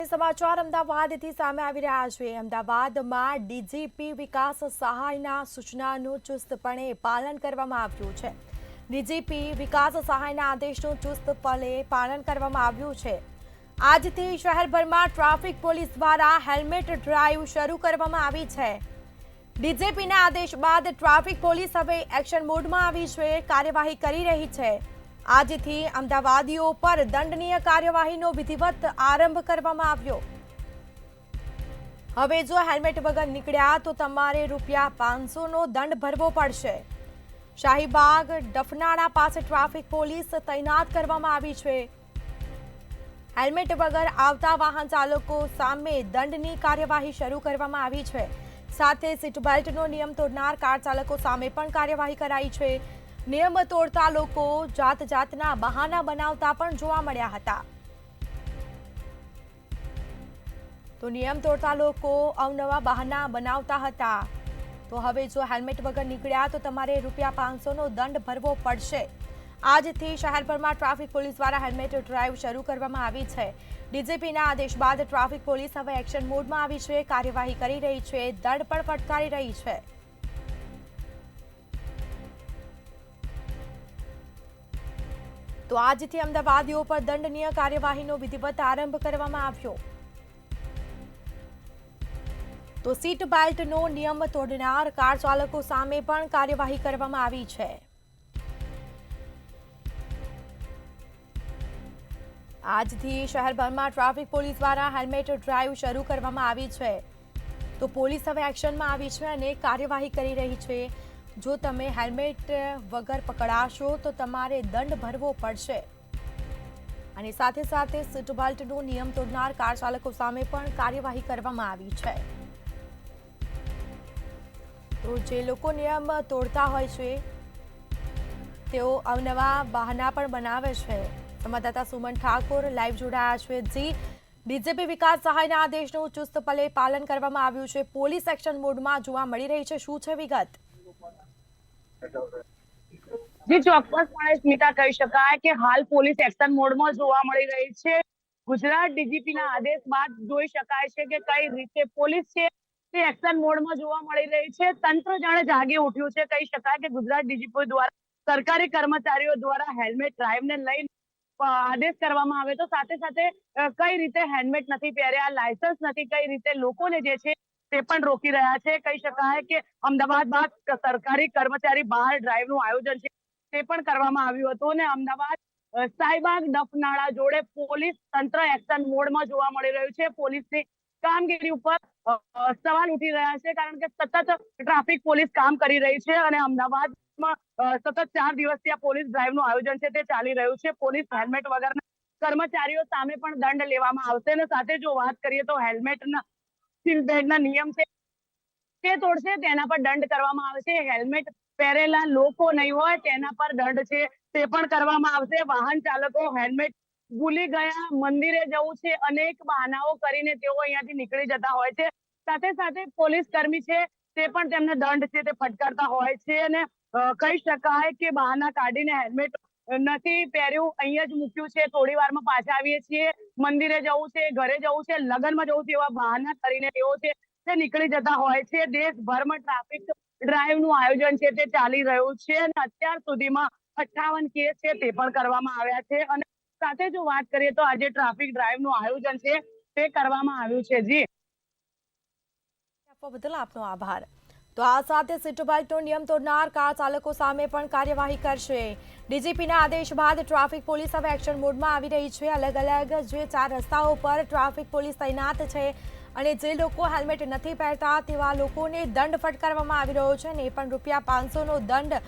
સમાચાર અમદાવાદથી સામે આવી રહ્યા છે। અમદાવાદમાં ડીજીપી વિકાસ સહાયના સૂચનાનું ચુસ્તપણે પાલન કરવામાં આવ્યું છે। ડીજીપી વિકાસ સહાયના આદેશનું ચુસ્તપણે પાલન કરવામાં આવ્યું છે। આજથી શહેરભરમાં ટ્રાફિક પોલીસ દ્વારા હેલ્મેટ ડ્રાઈવ શરૂ કરવામાં આવી છે। ડીજીપીના આદેશ બાદ ટ્રાફિક પોલીસ હવે એક્શન મોડમાં આવી છે, કાર્યવાહી કરી રહી છે। આજથી અમદાવાદીઓ પર દંડનીય કાર્યવાહીનો વિધિવત આરંભ કરવામાં આવ્યો। હવે જો હેલ્મેટ વગર નીકળ્યા તો તમારે ₹500નો દંડ ભરવો પડશે। શાહીબાગ ડફનાળા પાસે ટ્રાફિક પોલીસ તૈનાત કરવામાં આવી છે। હેલ્મેટ વગર આવતા વાહન ચાલકો સામે દંડની કાર્યવાહી શરૂ કરવામાં આવી છે। સાથે સીટ બેલ્ટનો નિયમ તોડનાર કાર ચાલકો સામે પણ કાર્યવાહી કરાઈ છે। નિયમ તોડતા લોકો જાતના બહાના બનાવતા પણ જોવા મળ્યા હતા। તો નિયમ તોડતા લોકો અવનવા બહાના બનાવતા હતા। તો હવે જો હેલ્મેટ વગર નીકળ્યા તો તમારે ₹500નો દંડ ભરવો પડશે। આજથી શહેરભરમાં ટ્રાફિક પોલીસ દ્વારા હેલ્મેટ ડ્રાઈવ શરૂ કરવામાં આવી છે। ડીજીપીના આદેશ બાદ ટ્રાફિક પોલીસ હવે એક્શન મોડમાં આવી છે, કાર્યવાહી કરી રહી છે, દંડ પણ ફટકારી રહી છે। તો આજથી અમદાવાદીઓ પર દંડનીય કાર્યવાહીનો વિધિવત આરંભ કરવામાં આવ્યો। તો સીટ બેલ્ટનો નિયમ તોડનાર કાર ચાલકો સામે પણ કાર્યવાહી કરવામાં આવી છે। આજથી શહેરભરમાં ટ્રાફિક પોલીસ દ્વારા હેલ્મેટ ડ્રાઈવ શરૂ કરવામાં આવી છે। તો પોલીસ હવે એક્શનમાં આવી છે અને કાર્યવાહી કરી રહી છે। જો તમે હેલ્મેટ વગર પકડાશો તો તમારે દંડ ભરવો પડશે। અને સાથે સાથે સીટ બેલ્ટનો નિયમ તોડનાર કાર ચાલકો સામે પણ કાર્યવાહી કરવામાં આવી છે। તો જે લોકો નિયમ તોડતા હોય છે તેઓ અવનવા બહાના પણ બનાવે છે। સંવાદદાતા સુમન ઠાકોર લાઈવ જોડાયા છે। જી, ડીજીપી વિકાસ સહાયના આદેશનું ચુસ્તપણે પાલન કરવામાં આવ્યું છે, પોલીસ એક્શન મોડમાં જોવા મળી રહી છે, શું છે વિગત? જી ચોક્કસપણે સ્મિતા કહી શકાય કે હાલ પોલીસ એક્શન મોડમાં જોવા મળી રહી છે। ગુજરાત ડીજીપીના આદેશ બાદ જોઈ શકાય છે કે કઈ રીતે પોલીસ છે તે એક્શન મોડમાં જોવા મળી રહી છે। તંત્ર જાણે જાગી ઉઠ્યું છે, કહી શકાય કે ગુજરાત ડીજીપી દ્વારા સરકારી કર્મચારીઓ દ્વારા હેલ્મેટ ડ્રાઈવને લઈને આદેશ કરવામાં આવે તો સાથે સાથે કઈ રીતે હેલ્મેટ નથી પહેર્યા, લાયસન્સ નથી, કઈ રીતે લોકોને જે છે તે પણ રોકી રહ્યા છે। કહી શકાય કે અમદાવાદમાં સરકારી કર્મચારી બહાર ડ્રાઈવનું આયોજન છે તે પણ કરવામાં આવ્યું હતું અને અમદાવાદ શાહીબાગ ડફનાળા જોડે પોલીસ તંત્ર એક્શન મોડમાં જોવા મળી રહ્યું છે। પોલીસની કામગીરી ઉપર સવાલ ઉઠી રહ્યા છે, કારણ કે સતત ટ્રાફિક પોલીસ કામ કરી રહી છે અને અમદાવાદમાં સતત 4 દિવસથી આ પોલીસ ડ્રાઈવનું આયોજન છે તે ચાલી રહ્યું છે। પોલીસ હેલ્મેટ વગરના કર્મચારીઓ સામે પણ દંડ લેવામાં આવશે અને સાથે જો વાત કરીએ તો હેલ્મેટના સીટ બેલ્ટના નિયમ છે તે તોડશે તેના પર દંડ કરવામાં આવશે। હેલ્મેટ પહેરેલા લોકો નહીં હોય તેના પર દંડ છે તે પણ કરવામાં આવશે। વાહન ચાલકો હેલ્મેટ ભૂલી ગયા, મંદિરે જવું છે, અનેક બહાનાઓ કરીને તેઓ અહીંયાથી નીકળી જતા હોય છે। સાથે સાથે પોલીસ કર્મી છે તે પણ તેમને દંડ છે તે ફટકારતા હોય છે અને કહી શકાય કે બહાના કાઢીને હેલ્મેટ નથી પહેર્યું, અહીંયા જ મૂક્યું છે, થોડી વારમાં પાછા આવીએ છીએ, મંદિરે જવું છે, ઘરે જવું છે, લગ્નમાં જવું છે, એવા બહાના કરીને તેઓ છે તે નીકળી જતા હોય છે। દેશભરમાં ટ્રાફિક ડ્રાઈવનું આયોજન છે તે ચાલી રહ્યું છે અને અત્યાર સુધીમાં 58 કેસ છે તે પણ કરવામાં આવ્યા છે અને સાથે જો વાત કરીએ તો આજે ટ્રાફિક ડ્રાઈવનું આયોજન છે તે કરવામાં આવ્યું છે। જી આપવા બદલ આપનો આભાર। તો આ સાથે સીટ બેલ્ટનો નિયમ તોડનાર કાર ચાલકો સામે પણ કાર્યવાહી કરશે। ડીજીપીના આદેશ બાદ ટ્રાફિક પોલીસ હવે એક્શન મોડમાં આવી રહી છે। અલગ અલગ જે 4 રસ્તાઓ પર ટ્રાફિક પોલીસ તૈનાત છે અને જે લોકો હેલ્મેટ નથી પહેરતા તેવા લોકોને દંડ ફટકારવામાં આવી રહ્યો છે અને એ પણ ₹500નો દંડ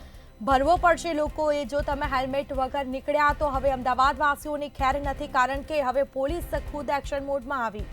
ભરવો પડશે લોકોએ। જો તમે હેલ્મેટ વગર નીકળ્યા તો હવે અમદાવાદ વાસીઓની ખેર નથી, કારણ કે હવે પોલીસ ખુદ એક્શન મોડમાં આવી।